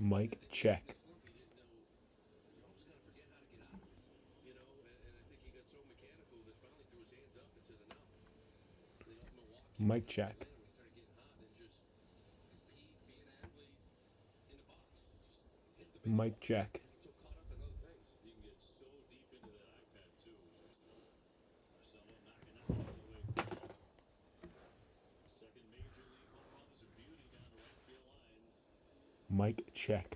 Mike check. Mike check. Mike check. Mike check.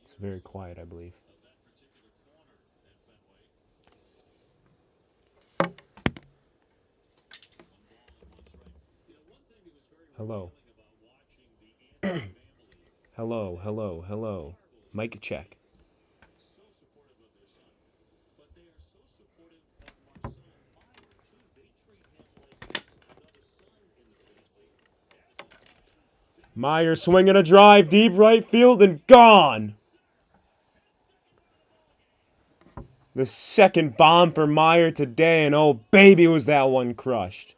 It's very quiet, I believe. Hello. Hello, hello, hello. Mike check. Meyer swinging a drive deep right field and gone. The second bomb for Meyer today, and oh baby was that one crushed.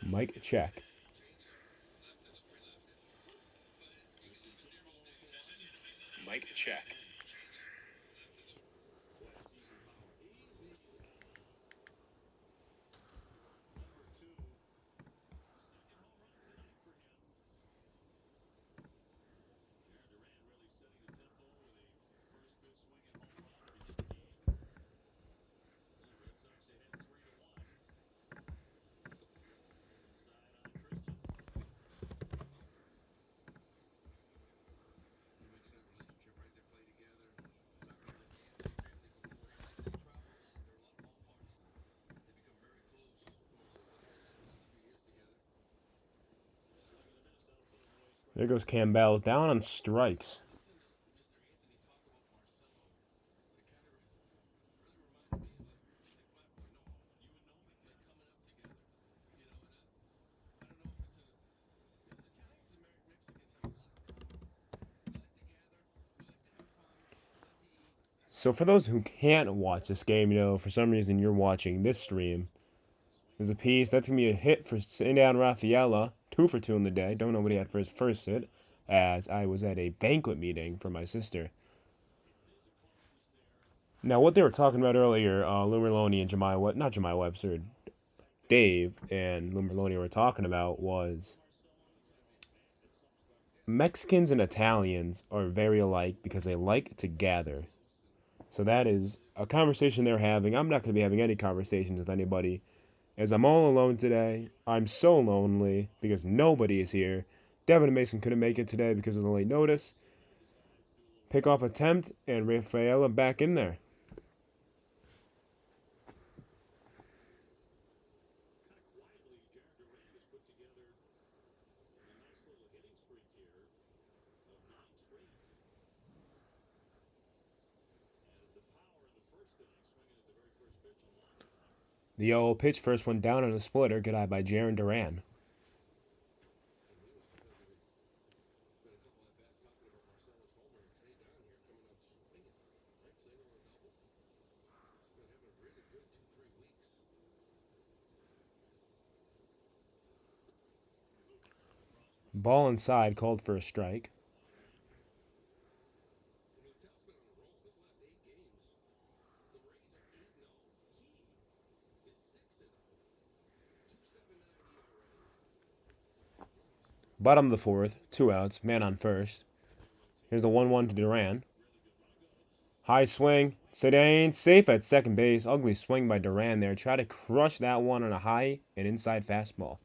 Mike check. Mike check. There goes Campbell down on strikes. So for those who can't watch this game, for some reason you're watching this stream, there's a piece that's gonna be a hit for Sandown Rafaela, 2 for 2 in the day. Don't know what he had for his first hit, as I was at a banquet meeting for my sister. Now, what they were talking about earlier, Lou Merlone and not Jemiah Webster, Dave and Lou Merlone were talking about was Mexicans and Italians are very alike because they like to gather. So that is a conversation they're having. I'm not going to be having any conversations with anybody as I'm all alone today. I'm so lonely because nobody is here. Devin and Mason couldn't make it today because of the late notice. Pickoff attempt, and Rafaela back in there. The 0 pitch, first one down on a splitter. Good eye by Jarren Duran. Ball inside, called for a strike. Bottom of the fourth, 2 outs, man on first. Here's the 1-1 to Duran. High swing, Sedane, safe at second base. Ugly swing by Duran there. Try to crush that one on a high and inside fastball.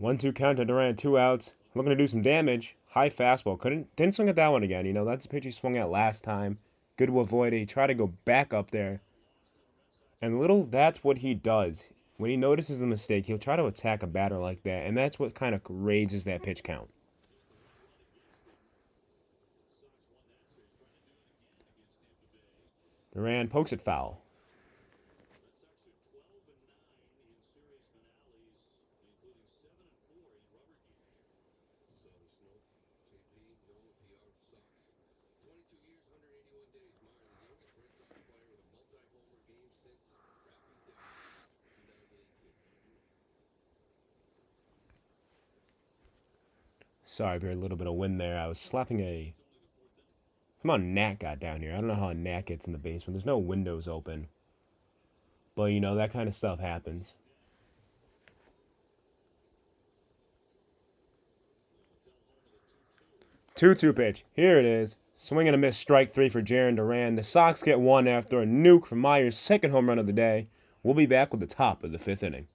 1-2 count to Durant, 2 outs. Looking to do some damage. High fastball. Didn't swing at that one again. That's the pitch he swung at last time. Good to avoid it. He tried to go back up there. And that's what he does. When he notices a mistake, he'll try to attack a batter like that, and that's what kind of raises that pitch count. Duran pokes it foul. Sorry for a little bit of wind there. I was slapping a. Come on, gnat got down here. I don't know how a gnat gets in the basement. There's no windows open. But, that kind of stuff happens. 2-2 pitch. Here it is. Swing and a miss, strike three for Jarren Duran. The Sox get one after a nuke from Myers' second home run of the day. We'll be back with the top of the fifth inning.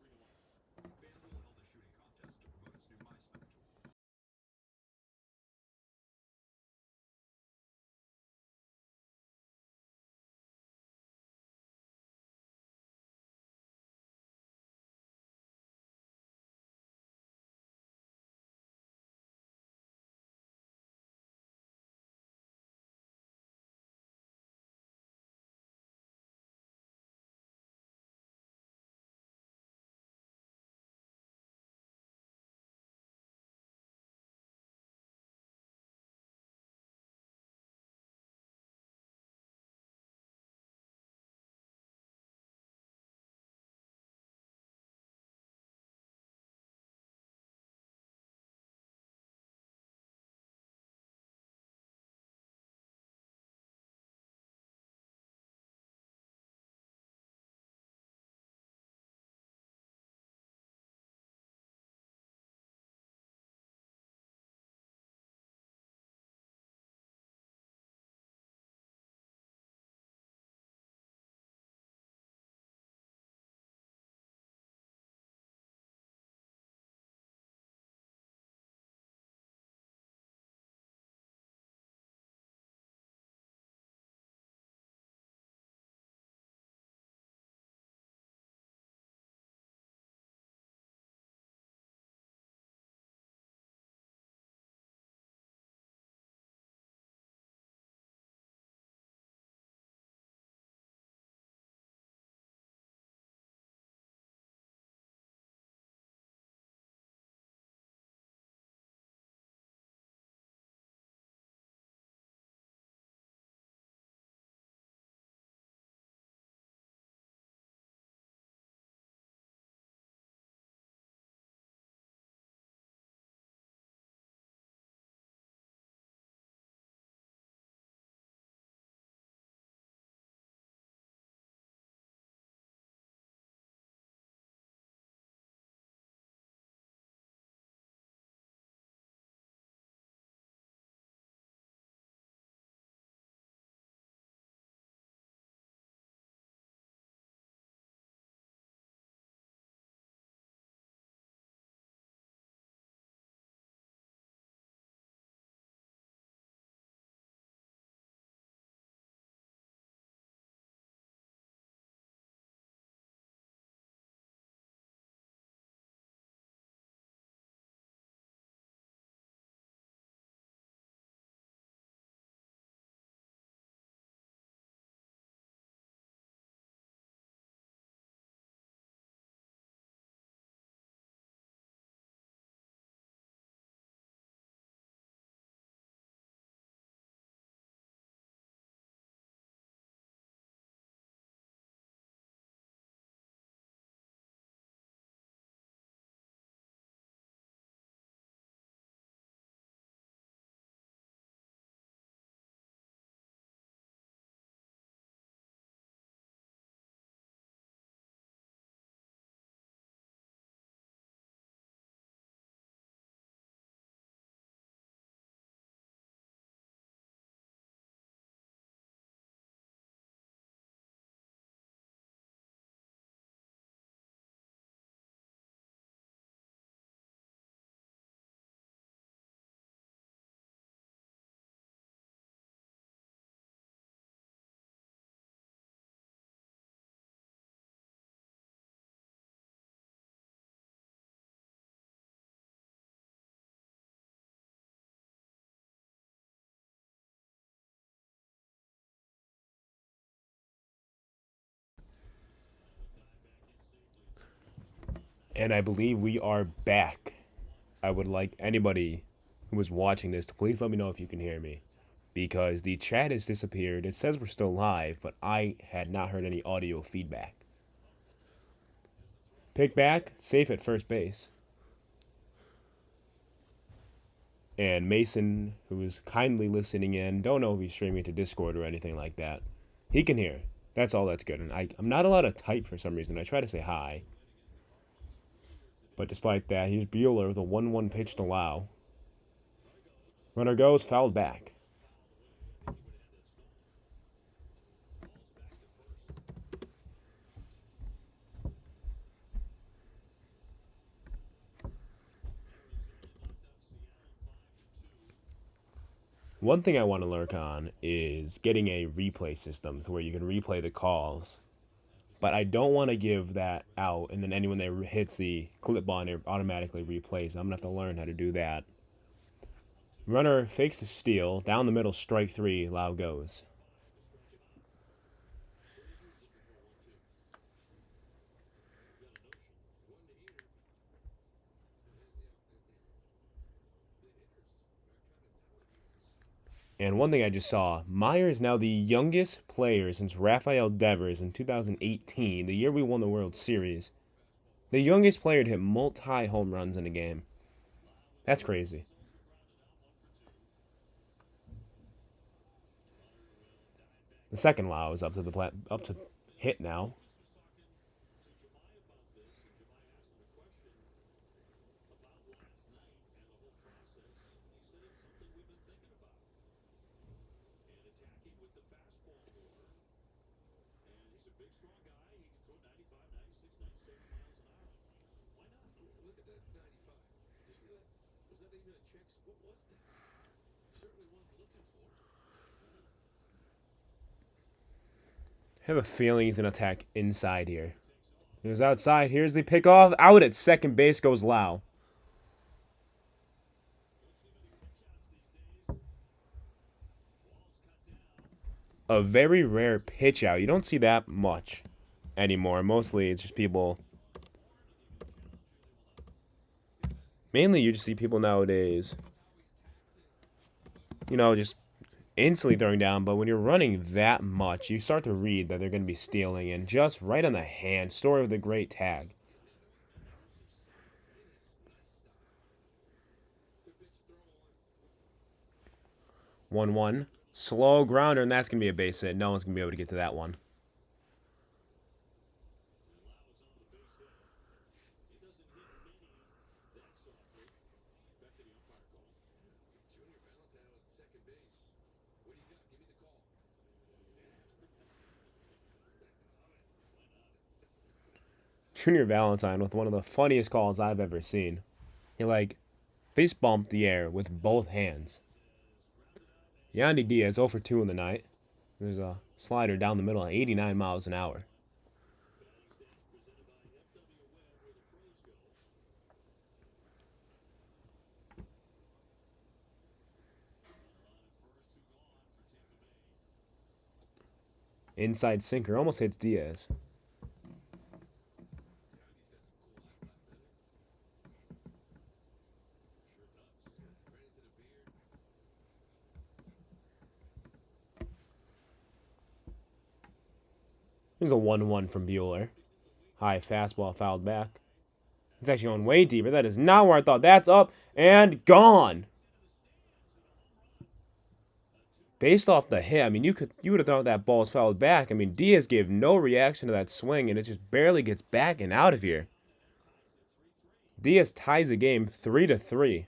And I believe we are back. I would like anybody who is watching this to please let me know if you can hear me. Because the chat has disappeared. It says we're still live, but I had not heard any audio feedback. Pick back, safe at first base. And Mason, who is kindly listening in, don't know if he's streaming to Discord or anything like that. He can hear. That's all that's good. And I'm not allowed to type for some reason. I try to say hi. But despite that, here's Bueller with a 1-1 pitch to Lau. Runner goes, fouled back. One thing I want to work on is getting a replay system to where you can replay the calls. But I don't want to give that out, and then anyone that hits the clip on it automatically replays. I'm going to have to learn how to do that. Runner fakes a steal. Down the middle, strike three. Lau goes. And one thing I just saw, Meyer is now the youngest player since Rafael Devers in 2018, the year we won the World Series. The youngest player to hit multi home runs in a game. That's crazy. The second Lau is up to hit now. I have a feeling he's going to attack inside here. He goes outside. Here's the pickoff. Out at second base goes Lau. A very rare pitch out. You don't see that much anymore. Mostly it's just people. Mainly you just see people nowadays, just instantly throwing down. But when you're running that much, you start to read that they're going to be stealing. And just right on the hand. Story with a great tag. One one. Slow grounder, and that's going to be a base hit. No one's going to be able to get to that one. Junior Valentine with one of the funniest calls I've ever seen. He fist bumped the air with both hands. Yandy Diaz 0 for 2 in the night. There's a slider down the middle at 89 miles an hour. Inside sinker almost hits Diaz. Here's a 1-1 from Bueller. High fastball fouled back. It's actually going way deeper. That is not where I thought. That's up and gone. Based off the hit, I mean, you would have thought that ball was fouled back. I mean, Diaz gave no reaction to that swing, and it just barely gets back and out of here. Diaz ties the game 3-3.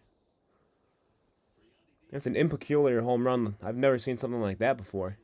That's an impeculiar home run. I've never seen something like that before.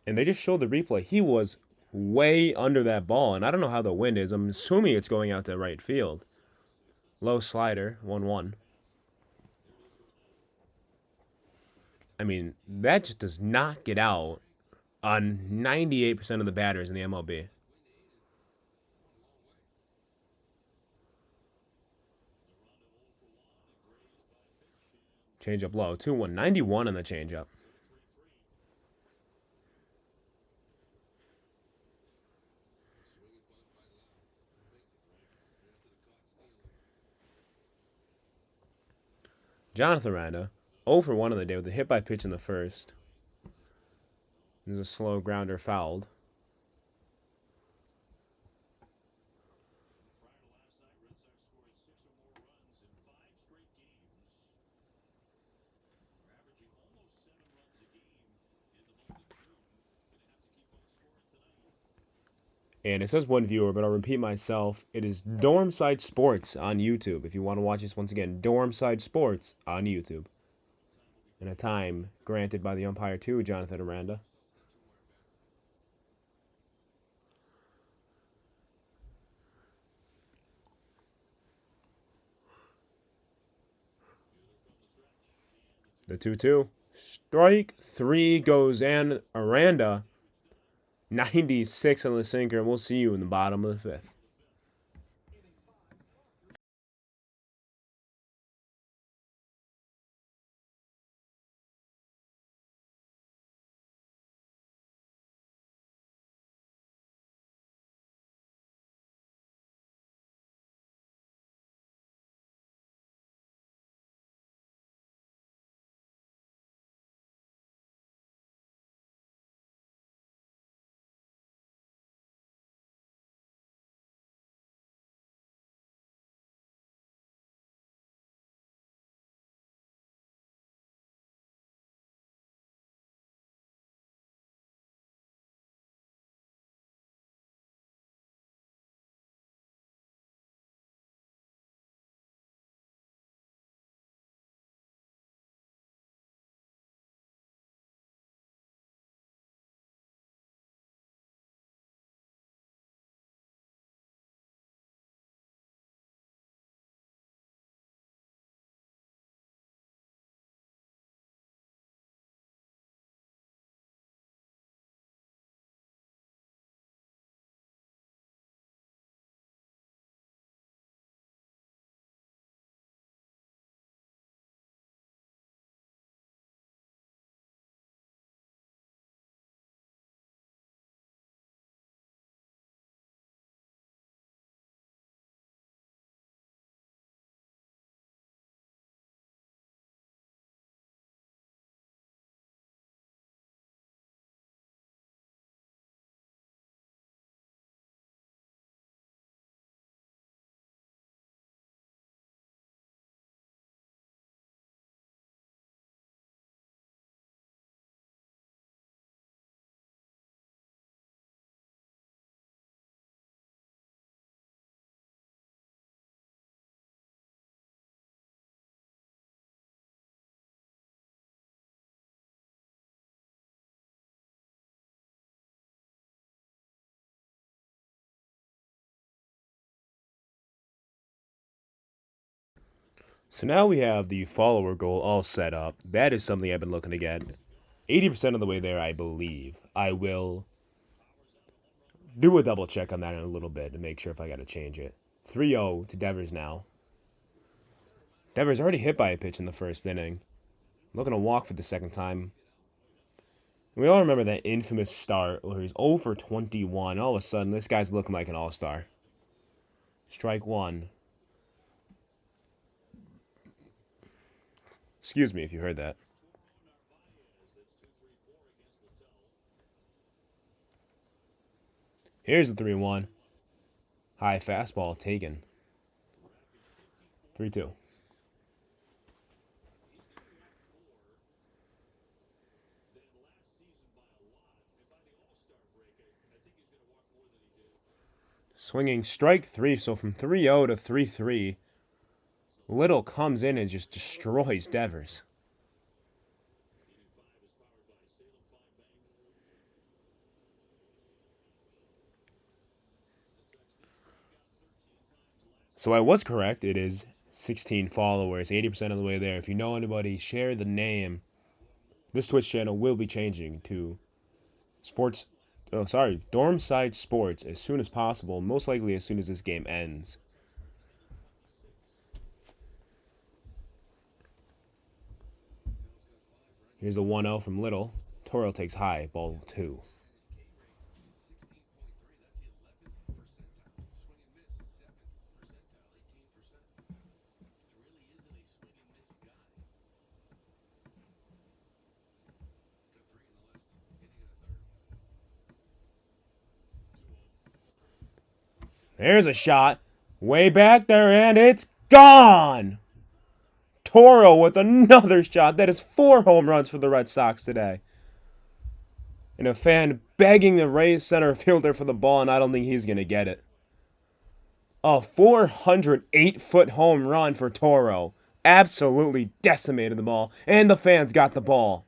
And they just showed the replay. He was way under that ball, and I don't know how the wind is. I'm assuming it's going out to right field. Low slider, 1-1. I mean, that just does not get out on 98% of the batters in the MLB. Changeup low, 2-1, 91 on the changeup. Jonathan Randa, 0 for 1 on the day with a hit by pitch in the first. There's a slow grounder fouled. And it says one viewer, but I'll repeat myself. It is Dormside Sports on YouTube. If you want to watch this once again, Dormside Sports on YouTube. And a time granted by the umpire to Jonathan Aranda. The 2-2. Strike 3 goes in. Aranda, 96 on the sinker, and we'll see you in the bottom of the 5th. So now we have the follower goal all set up. That is something I've been looking to get. 80% of the way there, I believe. I will do a double check on that in a little bit to make sure if I got to change it. 3-0 to Devers now. Devers already hit by a pitch in the first inning. Looking to walk for the second time. We all remember that infamous start where he's 0 for 21. All of a sudden, this guy's looking like an all-star. Strike 1. Excuse me if you heard that. Here's the 3-1. High fastball taken. 3-2. Swinging strike 3, so from 3-0 to 3-3, Little comes in and just destroys Devers. So I was correct. It is 16 followers, 80% of the way there. If you know anybody, share the name. This Twitch channel will be changing to sports. Oh, sorry, Dorm Side Sports as soon as possible. Most likely as soon as this game ends. Here's a 1-0 from Little. Toro takes high, ball 2. There's a shot. Way back there, and it's gone! Toro with another shot. That is 4 home runs for the Red Sox today. And a fan begging the Rays center fielder for the ball, and I don't think he's going to get it. A 408-foot home run for Toro. Absolutely decimated the ball, and the fans got the ball.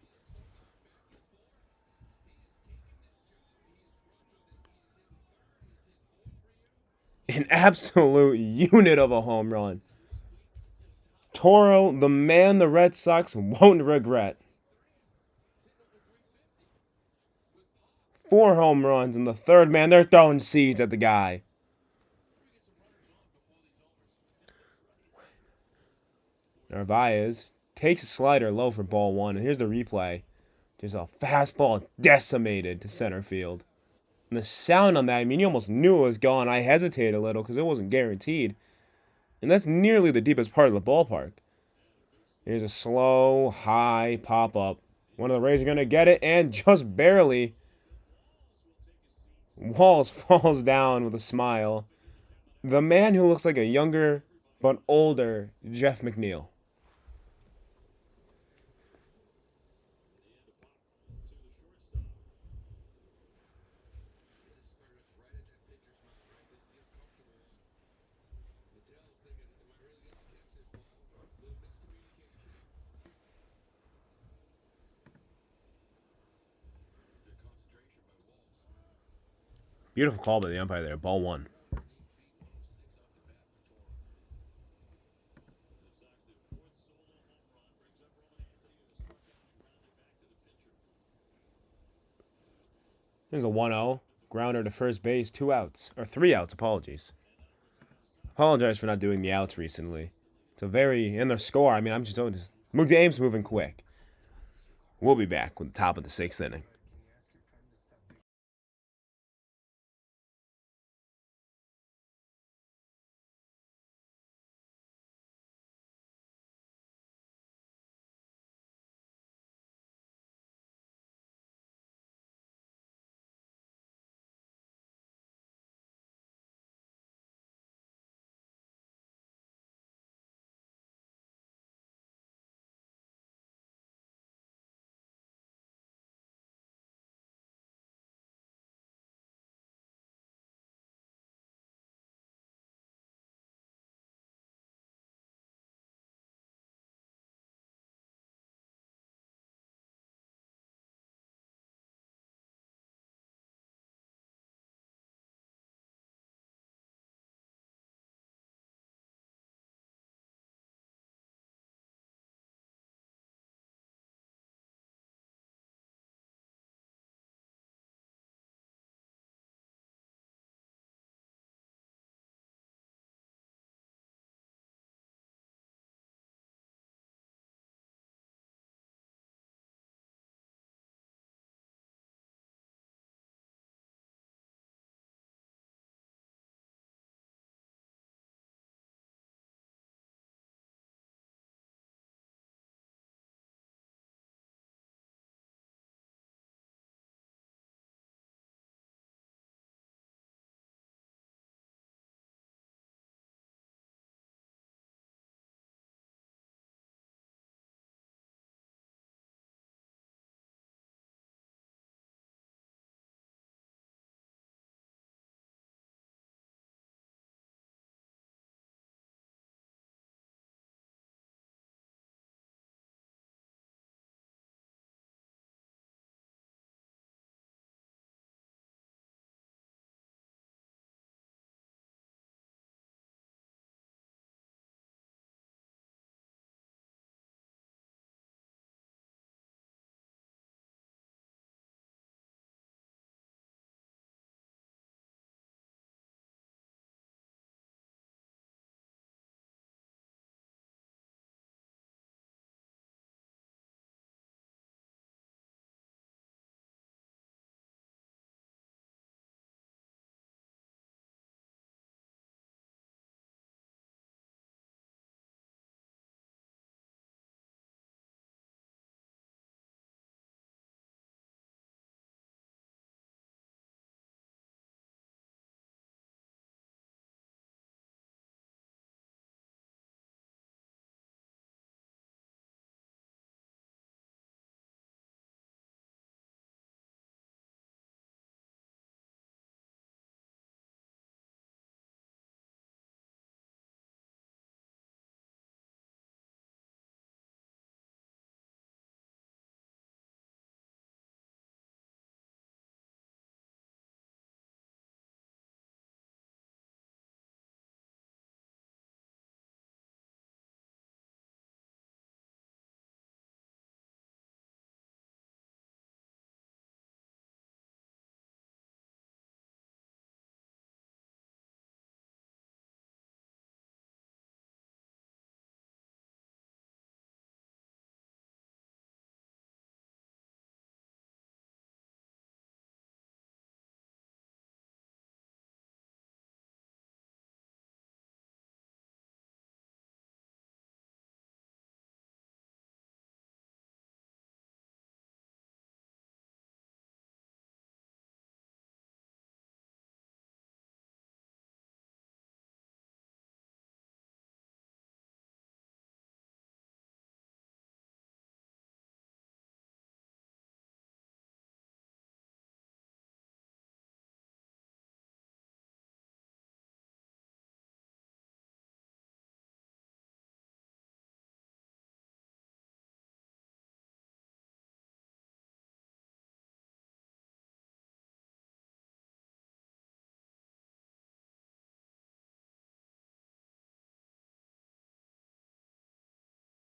An absolute unit of a home run. Toro, the man the Red Sox won't regret. 4 home runs in the third, man. They're throwing seeds at the guy. Narvaez takes a slider low for ball 1, and here's the replay. Just a fastball decimated to center field. And the sound on that, I mean, you almost knew it was gone. I hesitated a little because it wasn't guaranteed. And that's nearly the deepest part of the ballpark. Here's a slow, high pop up. One of the Rays are going to get it, and just barely. Walls falls down with a smile. The man who looks like a younger but older Jeff McNeil. Beautiful call by the umpire there. Ball 1. There's a 1-0. Grounder to first base. 2 outs. Or 3 outs, apologies. Apologize for not doing the outs recently. It's a very... And the score, I mean, I'm just... The game's moving quick. We'll be back with the top of the 6th inning.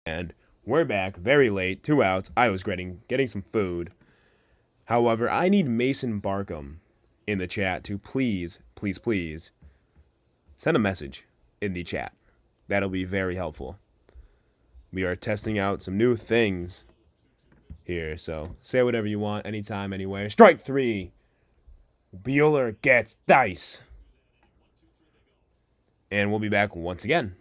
And we're back very late, 2 outs. I was getting some food. However, I need Mason Barkham in the chat to please send a message in the chat. That'll be very helpful. We are testing out some new things here, so say whatever you want, anytime, anywhere. Strike three. Bueller gets dice. And we'll be back once again.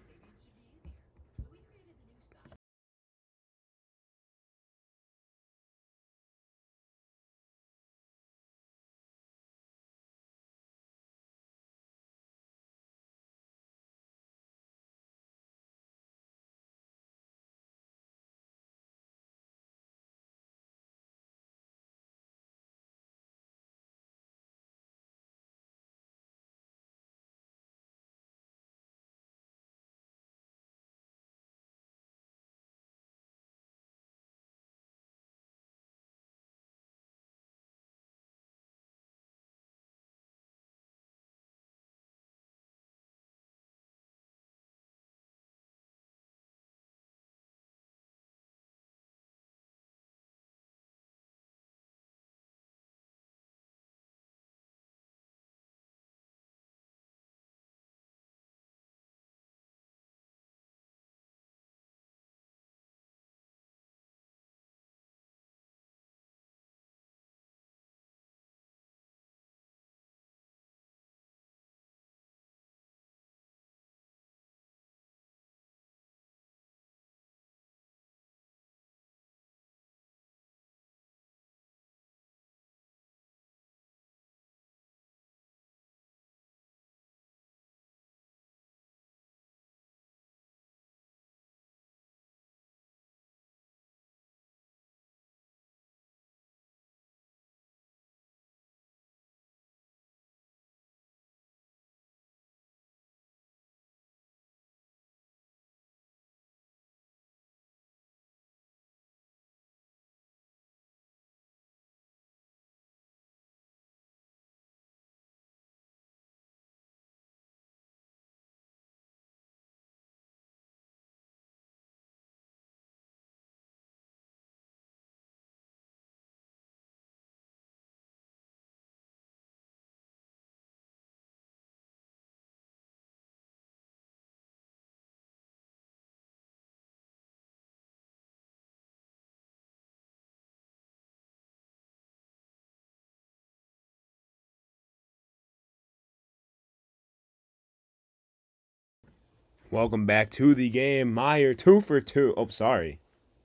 Welcome back to the game. Meyer 2 for 2. Oh, sorry.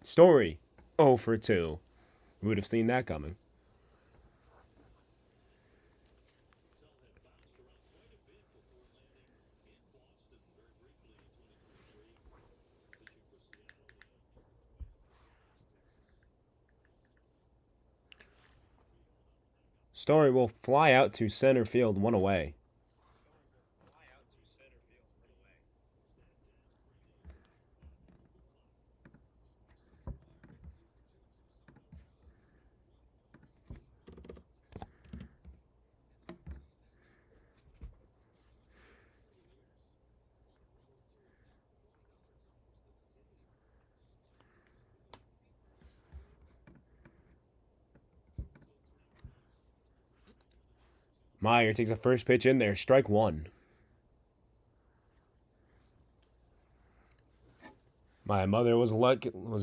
Story 0 for 2. Who would have seen that coming? Story will fly out to center field, one away. Meyer takes a first pitch in there, strike one. My mother was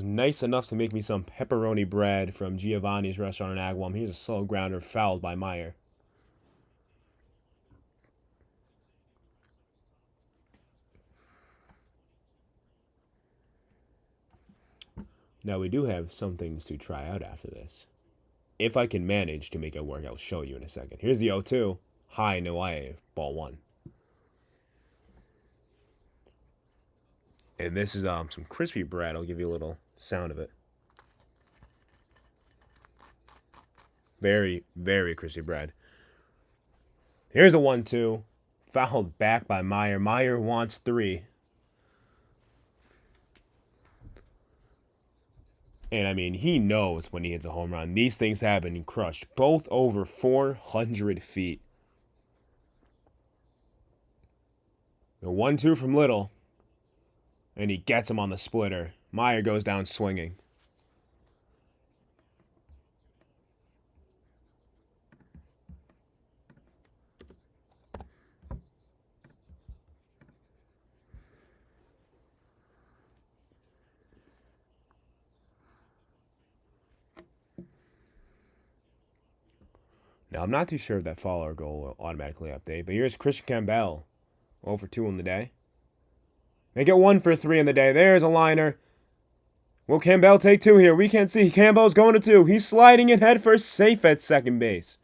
nice enough to make me some pepperoni bread from Giovanni's restaurant in Agawam. Here's a slow grounder fouled by Meyer. Now we do have some things to try out after this. If I can manage to make it work, I'll show you in a second. Here's the 0-2. High, no IA, ball one. And this is some crispy bread. I'll give you a little sound of it. Very, very crispy bread. Here's a 1-2. Fouled back by Meyer. Meyer wants three. And I mean, he knows when he hits a home run. These things have been crushed. Both over 400 feet. The 1-2 from Little. And he gets him on the splitter. Meyer goes down swinging. Now, I'm not too sure if that follower goal will automatically update, but here's Christian Campbell. 0 for 2 on the day. They get 1 for 3 on the day. There's a liner. Will Campbell take 2 here? We can't see. Campbell's going to 2. He's sliding in head first, safe at second base.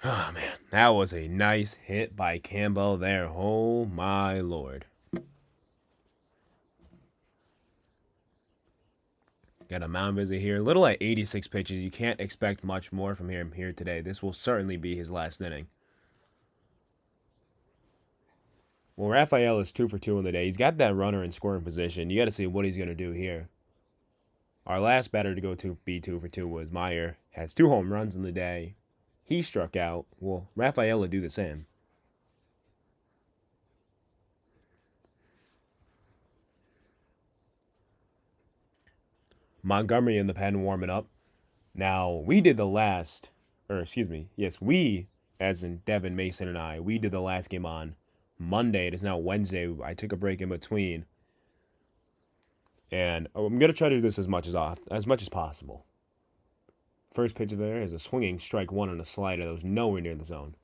Oh, man. That was a nice hit by Campbell there. Oh, my Lord. Got a mound visit here. Little at 86 pitches. You can't expect much more from him here today. This will certainly be his last inning. Well, Raphael is 2 for 2 on the day. He's got that runner in scoring position. You got to see what he's going to do here. Our last batter to go to be 2 for 2 was Meyer. Has 2 home runs in the day. He struck out. Well, Raphael will do the same. Montgomery in the pen warming up. Now, we did the last, or excuse me, yes, we, as in Devin, Mason, and I, we did the last game on Monday. It is now Wednesday. I took a break in between. And I'm going to try to do this as much as possible. First pitch of there is a swinging strike one on a slider that was nowhere near the zone.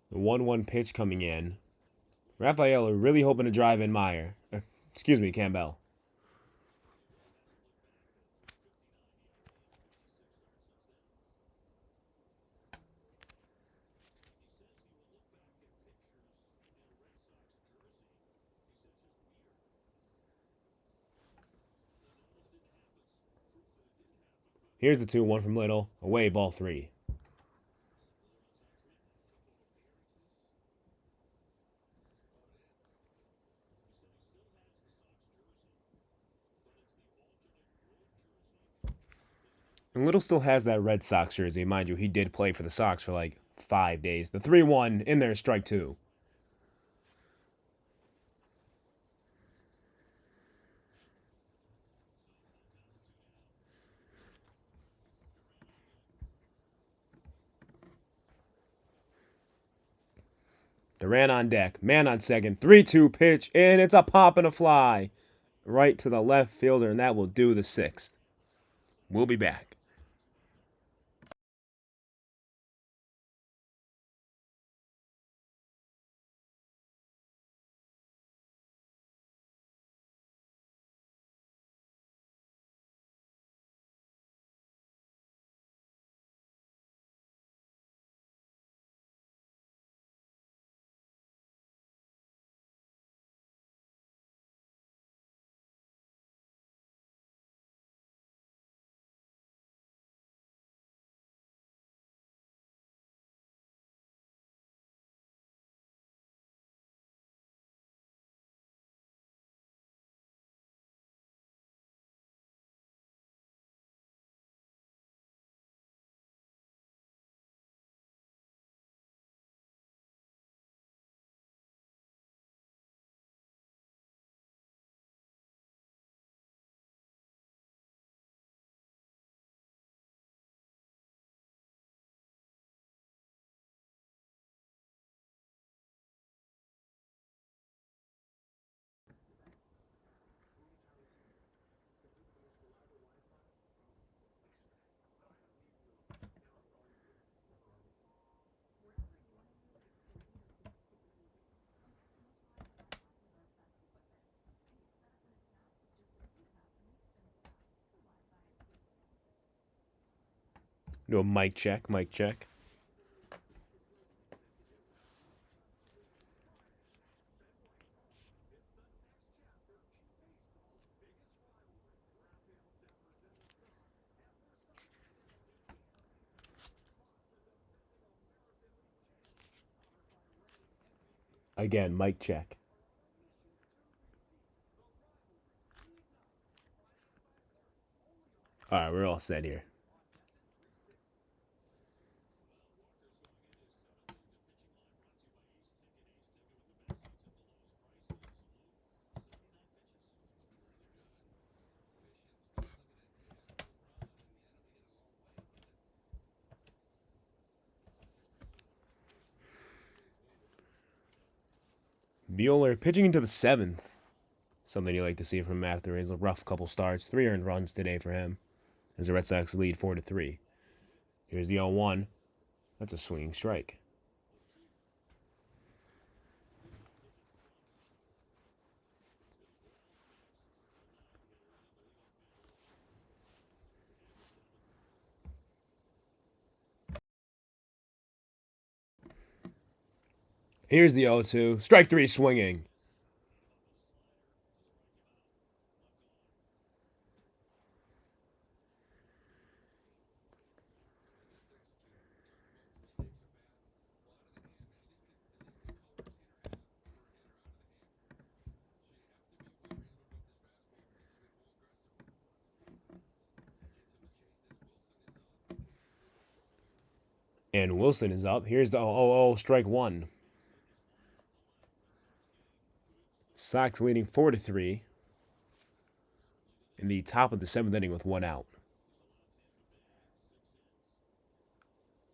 The 1-1 pitch coming in. Raphael are really hoping to drive in Meyer. Excuse me, Campbell. Here's the 2-1 from Little. Away, ball 3. And Little still has that Red Sox jersey. Mind you, he did play for the Sox for like 5 days. The 3-1 in there, strike 2. Duran on deck. Man on second. 3-2 pitch. And it's a pop and a fly. Right to the left fielder. And that will do the 6th. We'll be back. Do a mic check, mic check. Again, mic check. All right, we're all set here. Bueller pitching into the seventh. Something you like to see from him after his rough couple starts. 3 earned runs today for him as the Red Sox lead 4-3. Here's the 0-1. That's a swinging strike. Here's the 0-2. Strike 3 swinging. And Wilson is up. Here's the 0-0. Strike 1. Sox leading 4-3 in the top of the 7th inning with 1 out.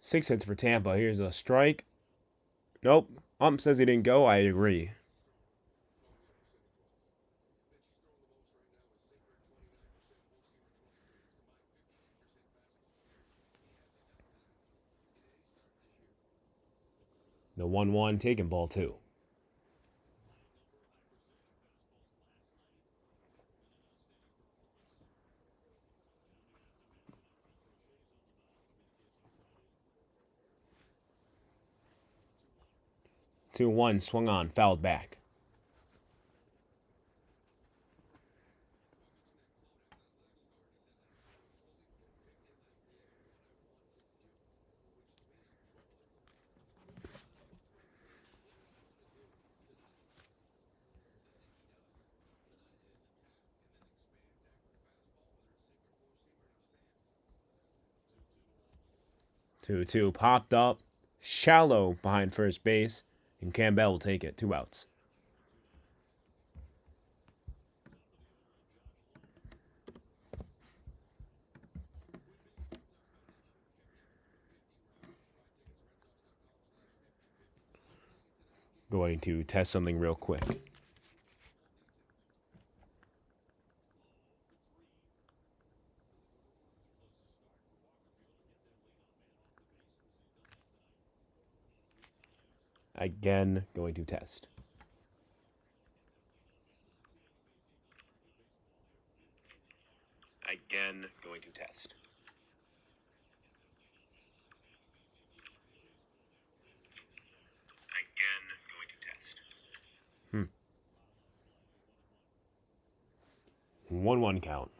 6 hits for Tampa. Here's a strike. Nope. Ump says he didn't go. I agree. The 1-1 taking ball 2. Two one swung on, fouled back. Two two popped up, shallow behind first base, and Campbell will take it. 2 outs. Going to test something real quick. Again, going to test. Again, going to test. Again, going to test. 1-1 count.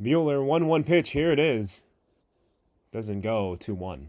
Bueller 1-1 pitch. Here it is. Doesn't go. 2-1.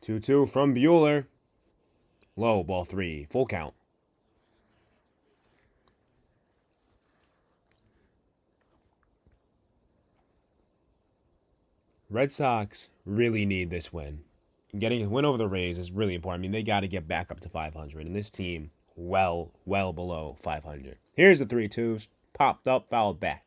Two two from Bueller. Low, ball 3. Full count. Red Sox really need this win. Getting a win over the Rays is really important. I mean, they got to get back up to 500, and this team well below 500. Here's the 3-2, popped up, fouled back.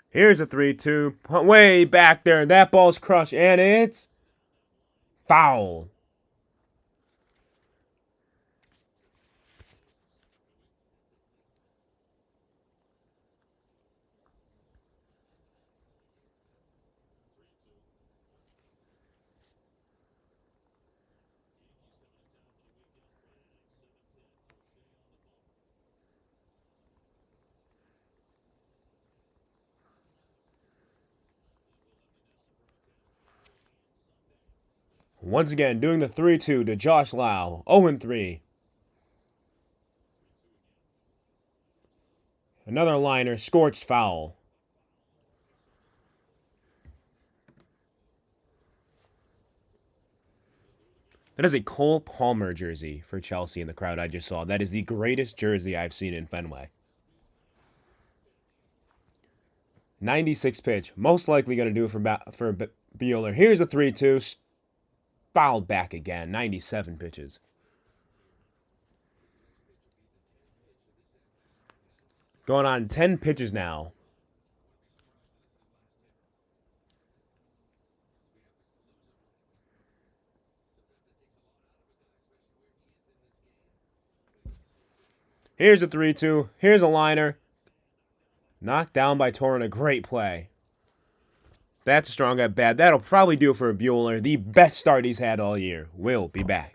Here's a 3-2, way back there. That ball's crushed, and it's foul. Once again, doing the 3-2 to Josh Lau. 0-3. Another liner, scorched foul. That is a Cole Palmer jersey for Chelsea in the crowd I just saw. That is the greatest jersey I've seen in Fenway. 96 pitch. Most likely going to do it for Bueller. Here's a 3-2. Fouled back again. 97 pitches. Going on 10 pitches now. Here's a 3-2. Here's a liner. Knocked down by Torrin. A great play. That's a strong at bat. That'll probably do it for Bueller. The best start he's had all year. Will be back.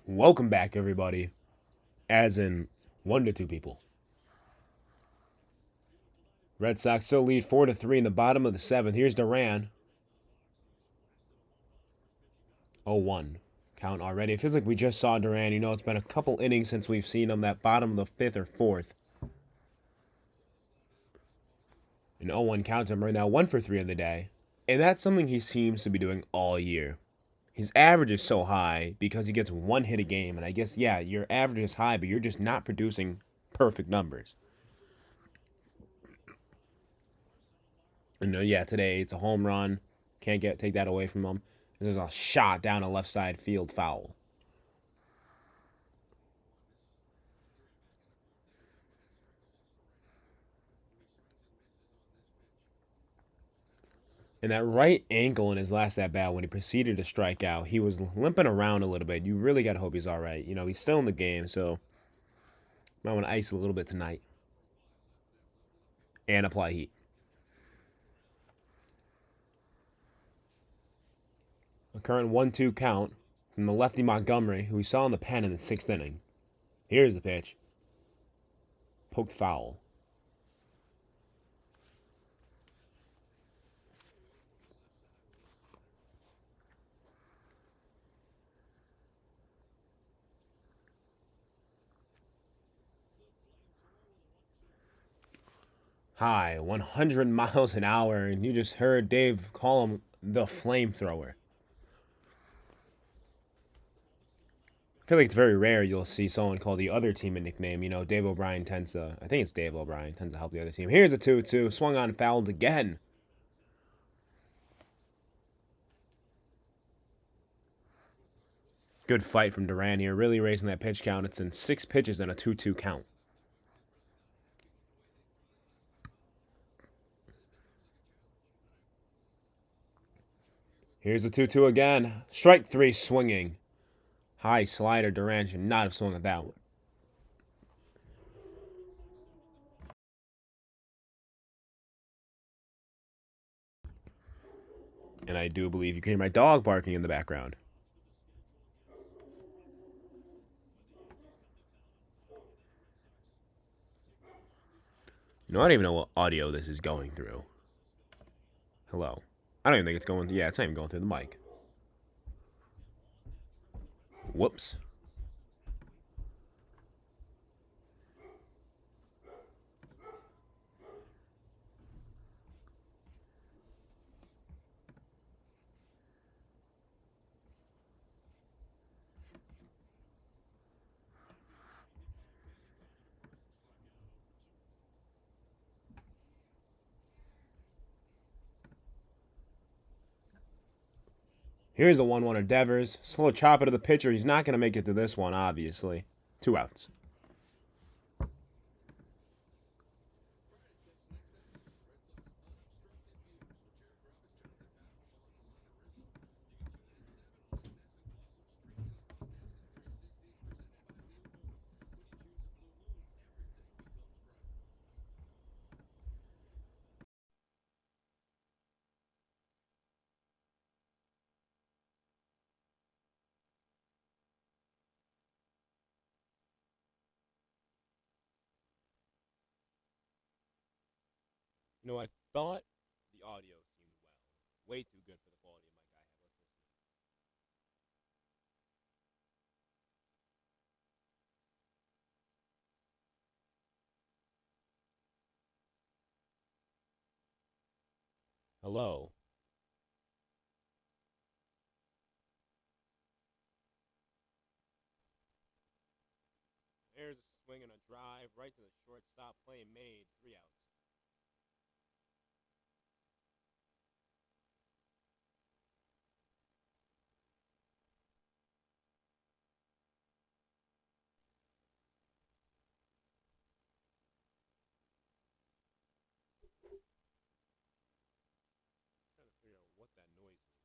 Welcome back, everybody. As in 1-2 people. Red Sox still lead 4-3 in the bottom of the seventh. Here's Duran. 0-1. Count already. It feels like we just saw Duran. You know, it's been a couple innings since we've seen him, that bottom of the fifth or fourth. An 0-1 count him right now, 1-for-3 on the day. And that's something he seems to be doing all year. His average is so high because he gets one hit a game. And I guess, yeah, your average is high, but you're just not producing perfect numbers. And yeah, today it's a home run, Can't take that away from him. This is a shot down a left side field foul. And that right ankle in his last at bat when he proceeded to strike out, he was limping around a little bit. You really got to hope he's all right. You know, he's still in the game, so might want to ice a little bit tonight and apply heat. A current 1-2 count from the lefty Montgomery, who we saw in the pen in the sixth inning. Here's the pitch. Poked foul. High, 100 miles an hour, and you just heard Dave call him the flamethrower. I feel like it's very rare you'll see someone call the other team a nickname. You know, Dave O'Brien tends to, I think it's Dave O'Brien, tends to help the other team. Here's a 2-2, swung on, fouled again. Good fight from Duran here, really raising that pitch count. It's in 6 pitches and a 2-2 count. Here's the 2-2 again. Strike 3 swinging. High slider. Duran should not have swung at that one. And I do believe you can hear my dog barking in the background. You know, I don't even know what audio this is going through. Hello. I don't even think it's going. Yeah, it's not even going through the mic. Whoops. Here's the 1-1 of Devers. Slow chop it to the pitcher. He's not going to make it to this one, obviously. 2 outs. You know, I thought the audio seemed well. Way too good for the quality of my guy. Hello. There's a swing and a drive right to the shortstop. Play made. 3 outs. I'm trying to figure out what that noise is.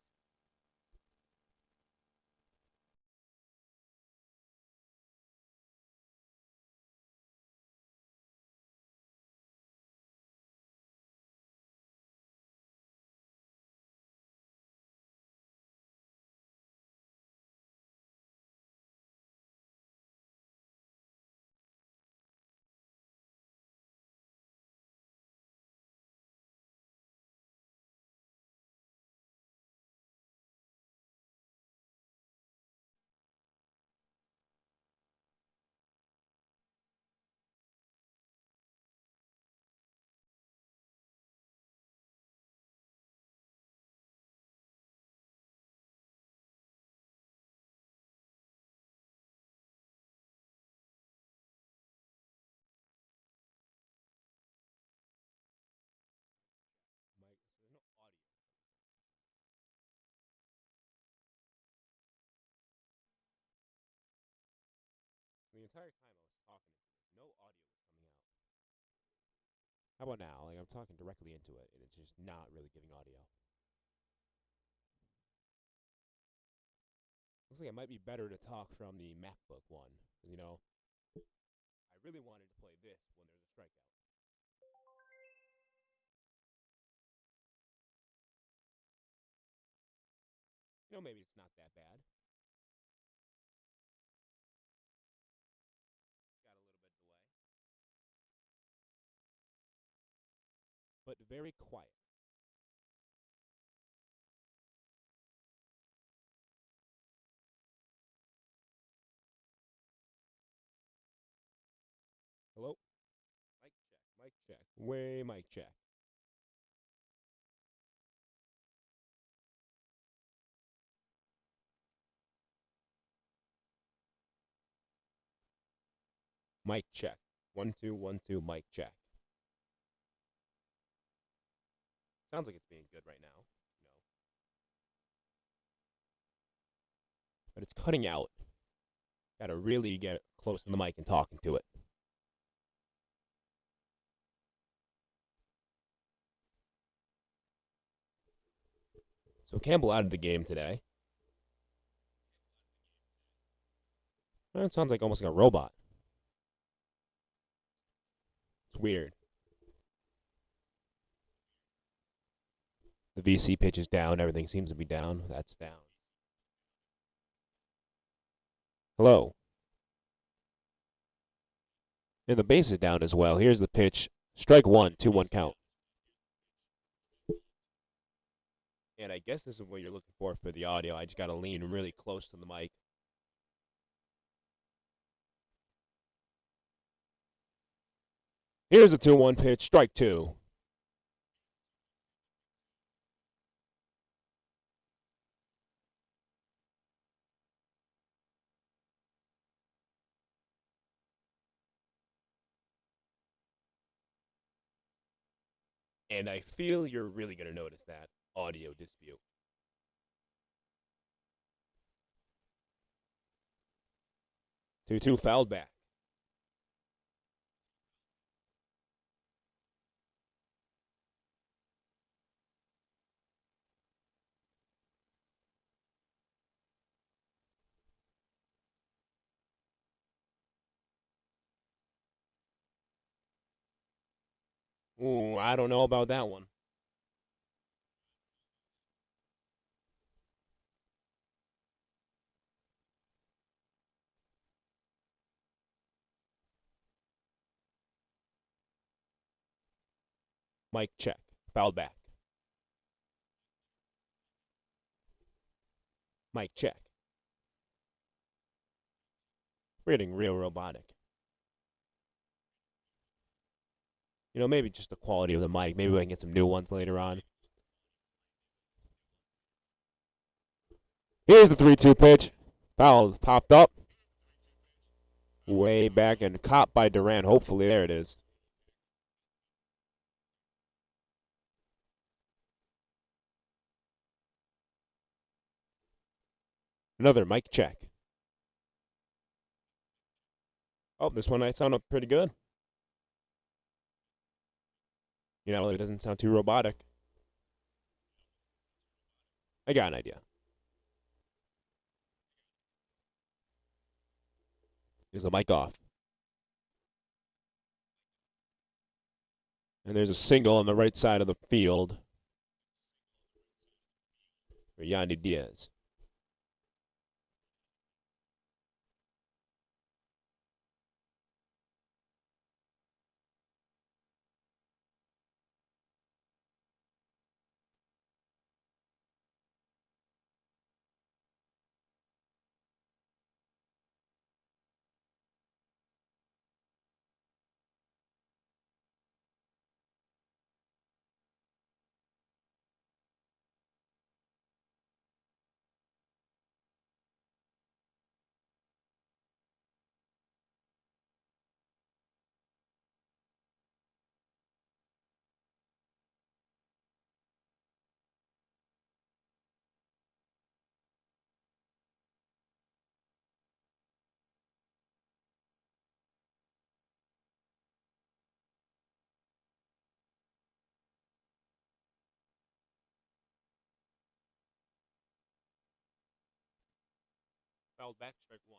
entire time I was talking into this, no audio was coming out. How about now? Like I'm talking directly into it, and it's just not really giving audio. Looks like it might be better to talk from the MacBook one, 'cause, I really wanted to play this when there's a strikeout. Maybe it's not that bad. Got a little bit of delay, but very quiet. Hello? Mic check, mic check. Way mic check. Mic check. 1 2 1 2 mic check. Sounds like it's being good right now, but it's cutting out. Got to really get close to the mic and talking to it. So Campbell out of the game today. It sounds like almost like a robot. It's weird. The VC pitch is down. Everything seems to be down. That's down. Hello. And the base is down as well. Here's the pitch. Strike one, 2-1 count. And I guess this is what you're looking for the audio. I just got to lean really close to the mic. Here's a 2-1 pitch. Strike two. And I feel you're really going to notice that audio dispute. 2-2 fouled back. Ooh, I don't know about that one. Mic check. Fouled back. Mic check. We're getting real robotic. Maybe just the quality of the mic. Maybe we can get some new ones later on. Here's the 3-2 pitch. Foul popped up. Way back and caught by Durant. Hopefully, there it is. Another mic check. Oh, this one might sound up pretty good. It doesn't sound too robotic. I got an idea. Is the mic off? And there's a single on the right side of the field for Yandy Diaz. Fouled back, strike one.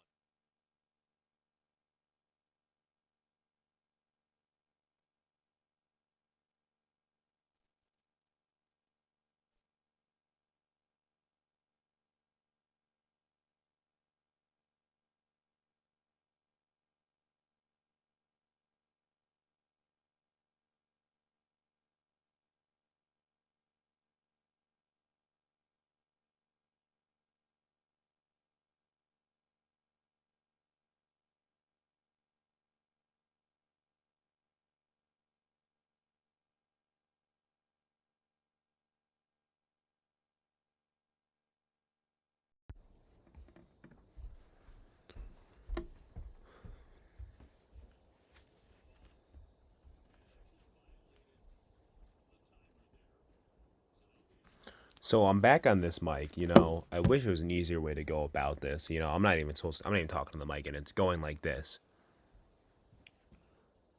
So I'm back on this mic. I wish there was an easier way to go about this. I'm not even talking to the mic, and it's going like this.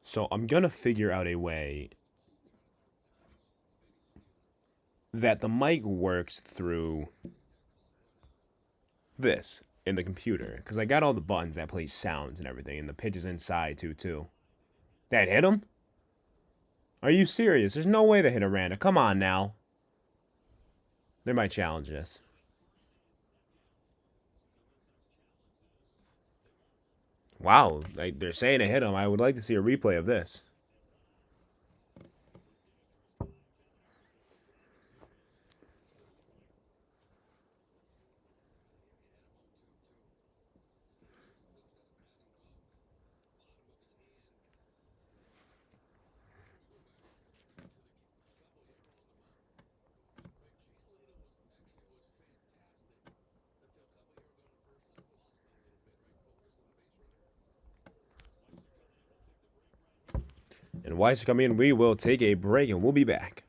So I'm gonna figure out a way that the mic works through this in the computer because I got all the buttons that play sounds and everything, and the pitch is inside too. That hit him? Are you serious? There's no way to hit a random. Come on now. They might challenge this. Wow, they're saying it hit him. I would like to see a replay of this. And Weiss coming in, we will take a break and we'll be back.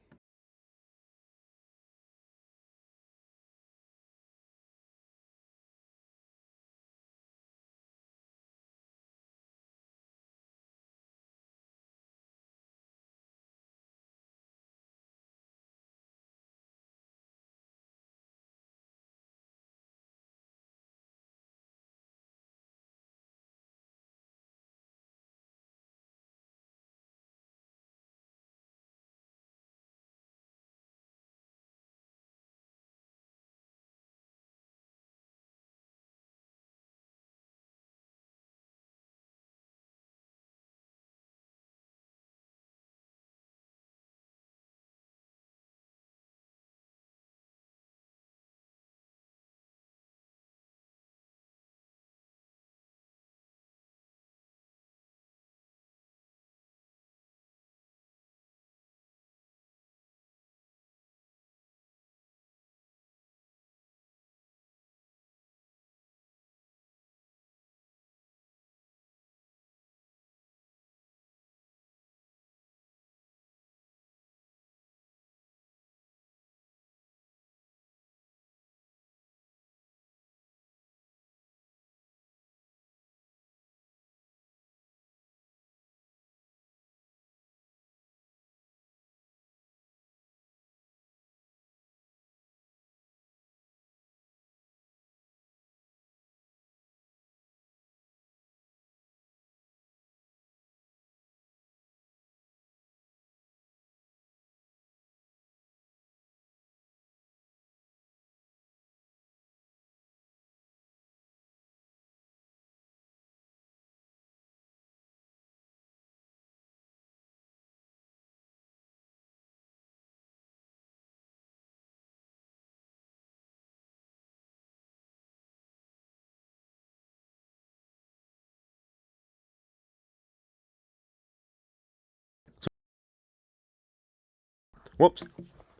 Whoops.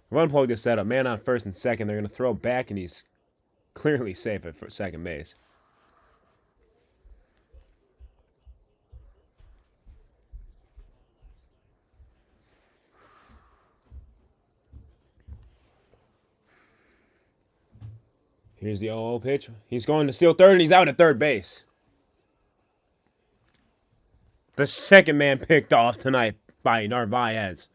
Run plug is set up. Man on first and second. They're going to throw back, and he's clearly safe at second base. Here's the 0 pitch. He's going to steal third, and he's out at third base. The second man picked off tonight by Narvaez.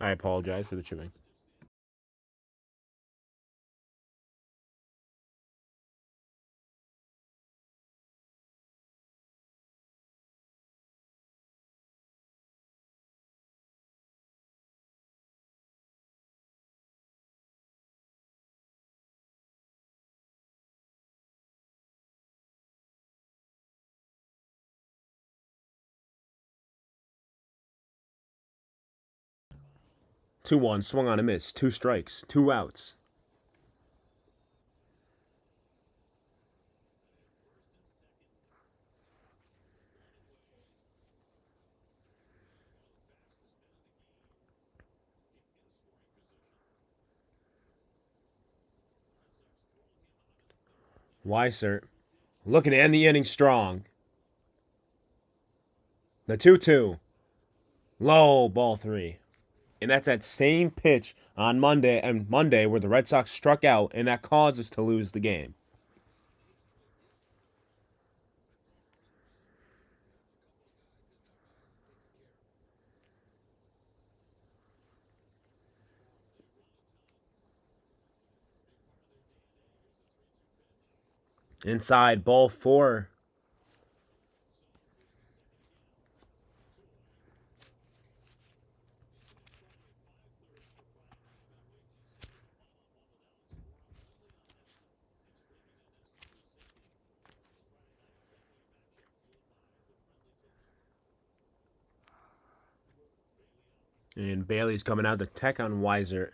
I apologize for the chewing. Two one, swung on a miss. Two strikes, two outs. Weiser looking to end the inning strong. The 2-2. Low, ball three. And that's that same pitch on Monday where the Red Sox struck out, and that caused us to lose the game. Inside, ball four. And Bailey's coming out to tech on Weiser.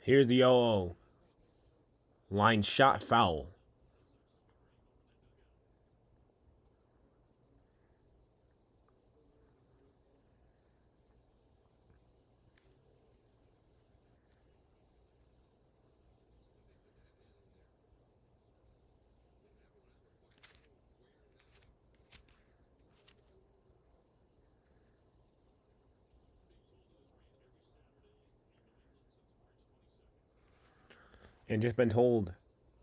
Here's the 0-0. Line shot foul. And just been told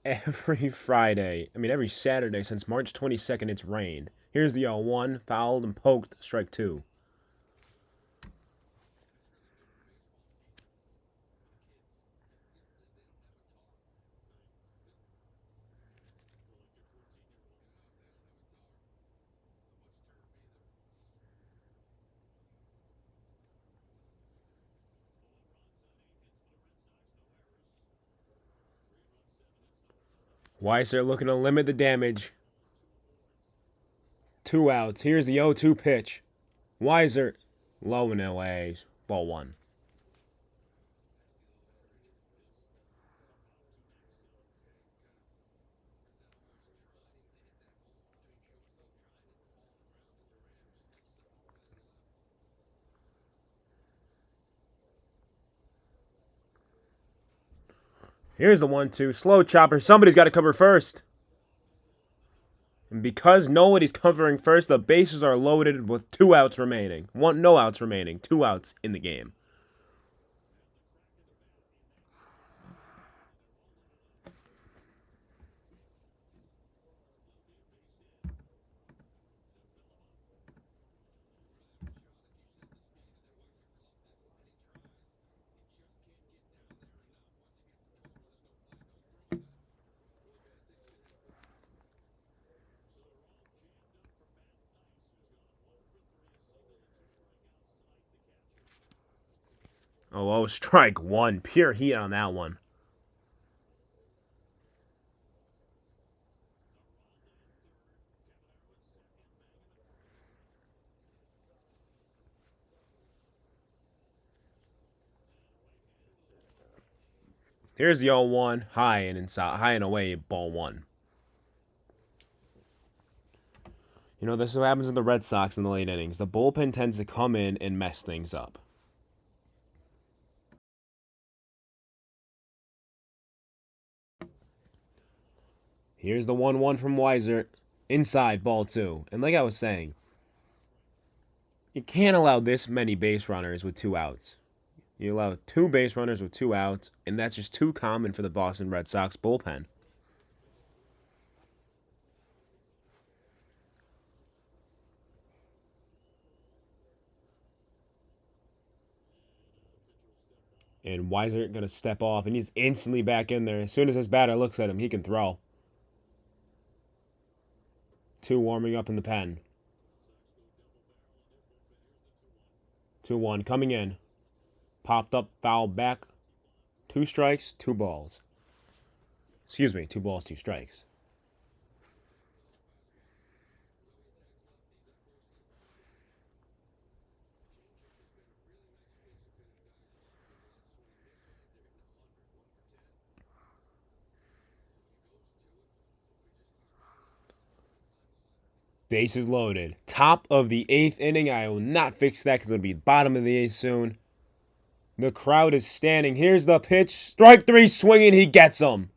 every Saturday since March 22nd, it's rained. Here's the 0-1, fouled and poked, strike two. Weiser looking to limit the damage. Two outs. Here's the 0-2 pitch. Weiser low and away. Ball one. Here's the 1-2. Slow chopper. Somebody's got to cover first. And because nobody's covering first, the bases are loaded with two outs remaining. No outs remaining. Two outs in the game. Oh, strike one. Pure heat on that one. Here's the 0-1. High and inside, high and away, ball one. You know, this is what happens with the Red Sox in the late innings. The bullpen tends to come in and mess things up. Here's the 1-1 from Weiser. Inside, ball two. And like I was saying, you can't allow this many base runners with two outs. You allow two base runners with two outs, and that's just too common for the Boston Red Sox bullpen. And Weiser going to step off, and he's instantly back in there. As soon as his batter looks at him, he can throw. Two warming up in the pen. 2-1 coming in. Popped up, foul back. 2 strikes, 2 balls. Excuse me, 2 balls, 2 strikes. Bases loaded. Top of the 8th inning. I will not fix that because it'll be bottom of the 8th soon. The crowd is standing. Here's the pitch. Strike 3 swinging. He gets him.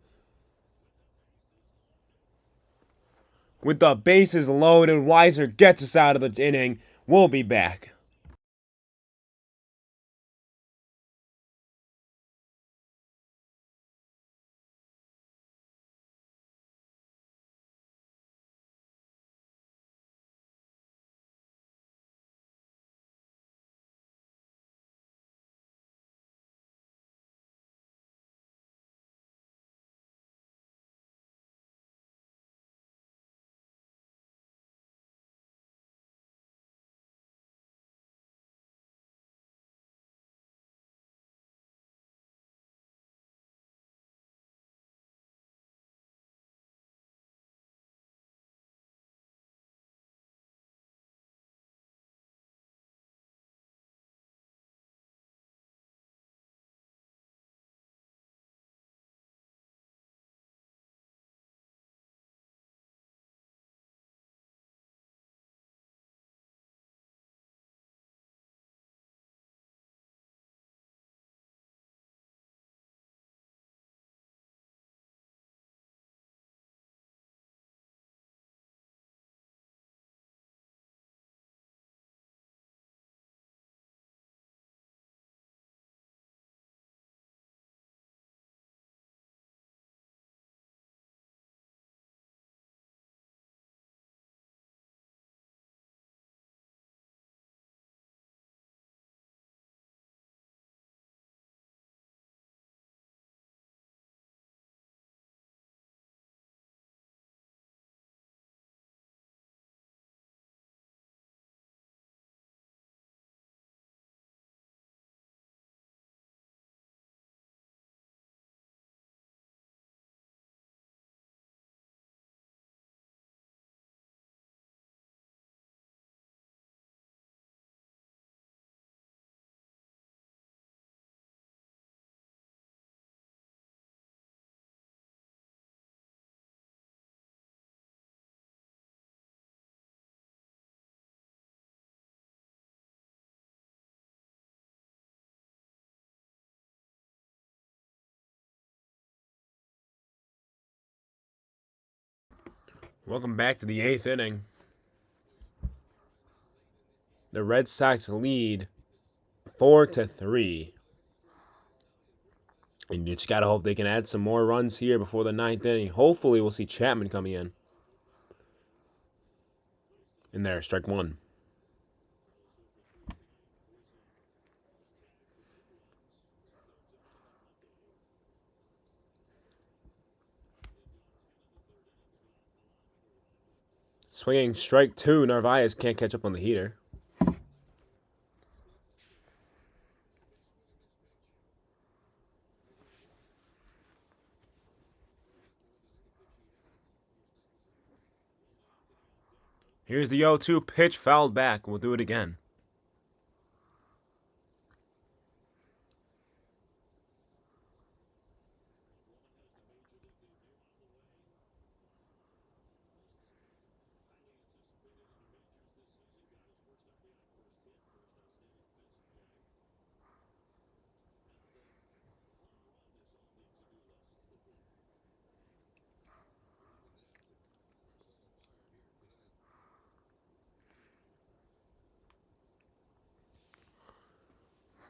With the bases loaded, Weiser gets us out of the inning. We'll be back. Welcome back to the 8th inning. The Red Sox lead 4-3. And you just gotta hope they can add some more runs here before the 9th inning. Hopefully, we'll see Chapman coming in. In there, strike 1. Swinging strike 2. Narvaez can't catch up on the heater. Here's the 0-2 pitch, fouled back. We'll do it again.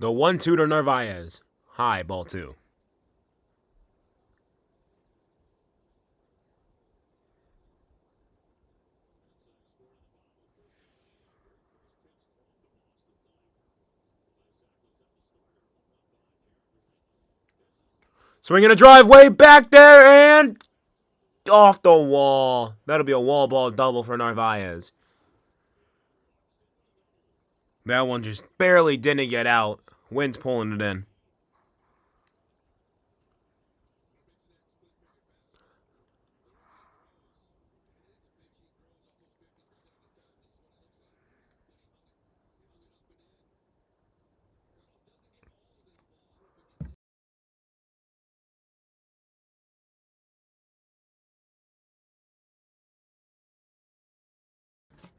The 1-2 to Narvaez. High, ball 2. Swinging a drive way back there and off the wall. That'll be a wall ball double for Narvaez. That one just barely didn't get out. Wind's pulling it in.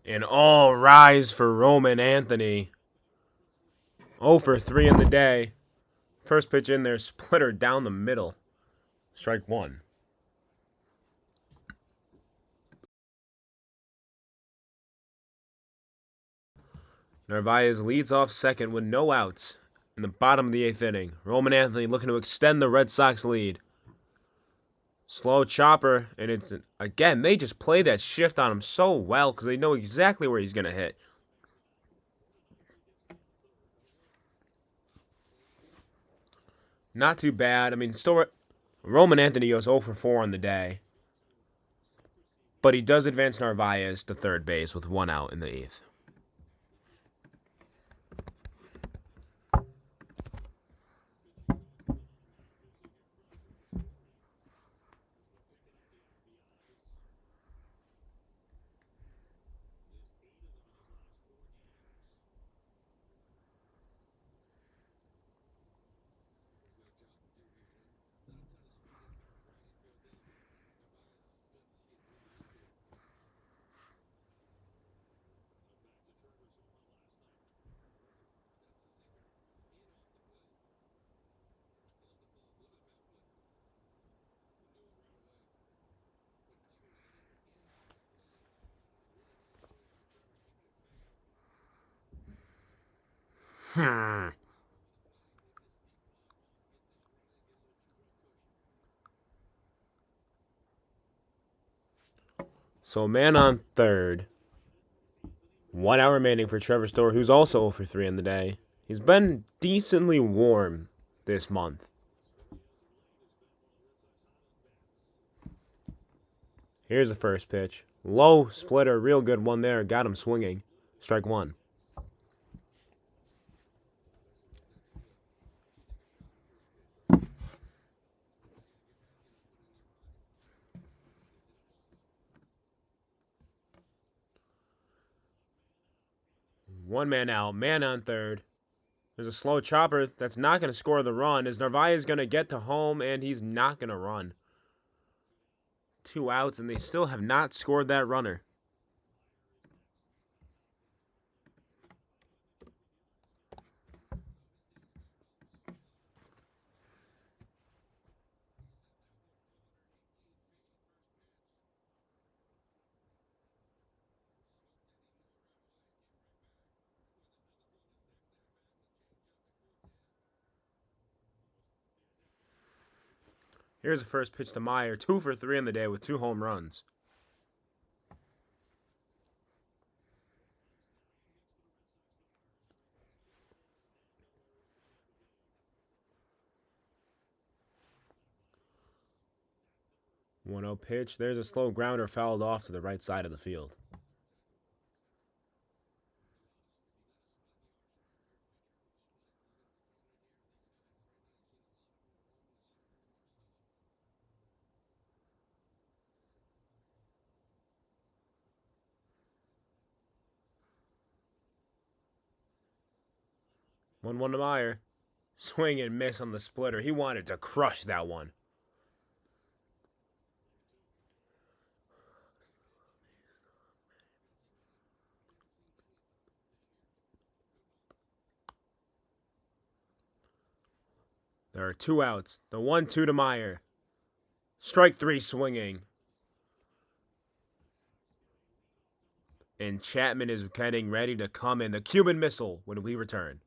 And all rise for Roman Anthony. 0 for 3 in the day. First pitch in there, splitter down the middle. Strike 1. Narvaez leads off second with no outs in the bottom of the 8th inning. Roman Anthony looking to extend the Red Sox lead. Slow chopper, and it's again, they just play that shift on him so well because they know exactly where he's going to hit. Not too bad. I mean, still, Roman Anthony goes 0 for 4 on the day. But he does advance Narvaez to third base with 1 out in the 8th. So man on third. 1 hour remaining for Trevor Story, who's also 0 for 3 in the day. He's been decently warm this month. Here's the first pitch. Low splitter, real good one there. Got him swinging. Strike 1. One man out. Man on third. There's a slow chopper that's not going to score the run. As Narvaez is going to get to home, and he's not going to run. 2 outs, and they still have not scored that runner. Here's the first pitch to Meyer. 2 for 3 in the day with 2 home runs. One 0 pitch. There's a slow grounder fouled off to the right side of the field. 1-1 to Meyer. Swing and miss on the splitter. He wanted to crush that one. There are 2 outs. The 1-2 to Meyer. Strike 3 swinging. And Chapman is getting ready to come in. The Cuban missile when we return.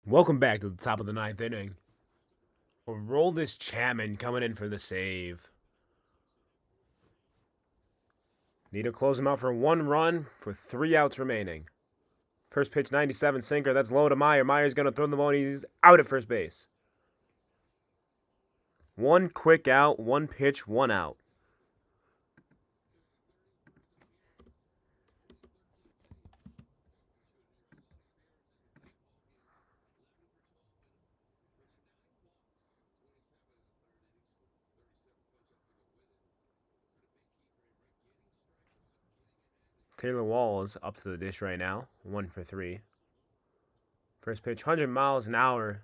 Welcome back to the top of the 9th inning. Aroldis Chapman coming in for the save. Need to close him out for 1 run for 3 outs remaining. First pitch, 97 sinker. That's low to Meyer. Meyer's going to throw the ball. He's out at first base. 1 quick out, 1 pitch, 1 out. Taylor Walls up to the dish right now. 1 for 3. First pitch, 100 miles an hour.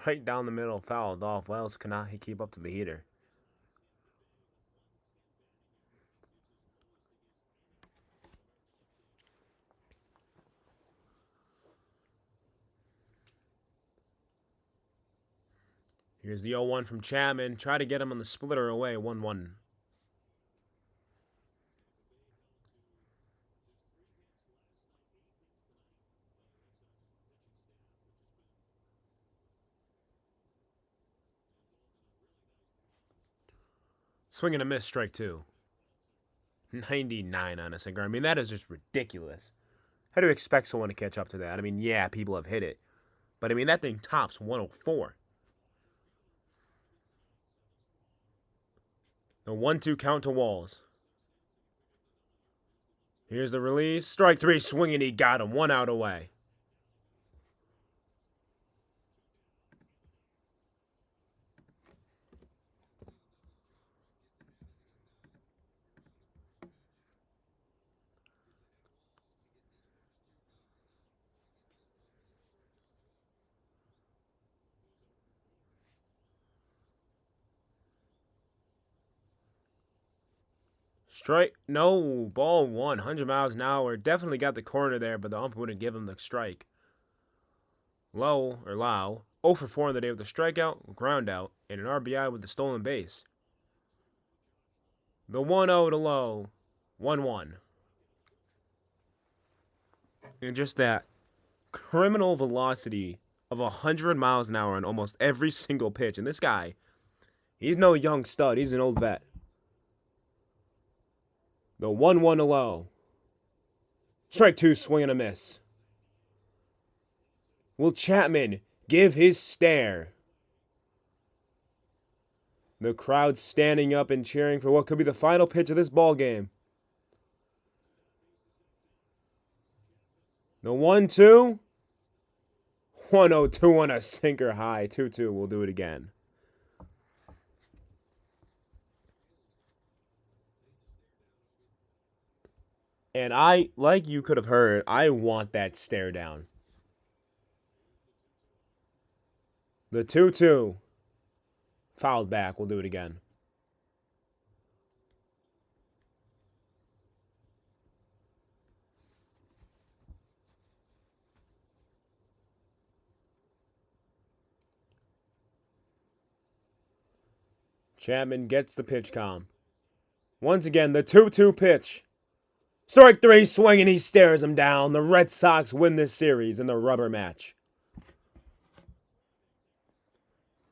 Right down the middle, fouled off. Wells cannot keep up to the heater. Here's the 0-1 from Chapman. Try to get him on the splitter away. 1-1. Swing and a miss, strike 2. 99 on a sinker. I mean, that is just ridiculous. How do you expect someone to catch up to that? I mean, yeah, people have hit it. But I mean, that thing tops 104. The 1-2 count to Walls. Here's the release. Strike 3, swinging. He got him. 1 out away. Strike. No. Ball 100 miles an hour. Definitely got the corner there, but the ump wouldn't give him the strike. Low, or Lau, 0 for 4 on the day with a strikeout, ground out, and an RBI with the stolen base. The 1-0 to Low. 1-1. And just that criminal velocity of 100 miles an hour on almost every single pitch. And this guy, he's no young stud. He's an old vet. The 1-1 to Low. Strike 2, swing and a miss. Will Chapman give his stare? The crowd standing up and cheering for what could be the final pitch of this ball game. The 1-2. 1-0-2 on a sinker high. 2-2. We'll do it again. And I, like you could have heard, I want that stare down. The 2-2. Fouled back. We'll do it again. Chapman gets the pitch calm. Once again, the 2-2 pitch. Strike 3, swinging, he stares him down. The Red Sox win this series in the rubber match.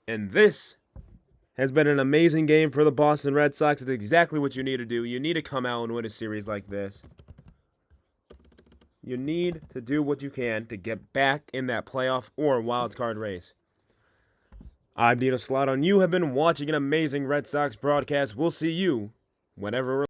And this has been an amazing game for the Boston Red Sox. It's exactly what you need to do. You need to come out and win a series like this. You need to do what you can to get back in that playoff or wild card race. I'm Dino Slaughter, and you have been watching an amazing Red Sox broadcast. We'll see you whenever we're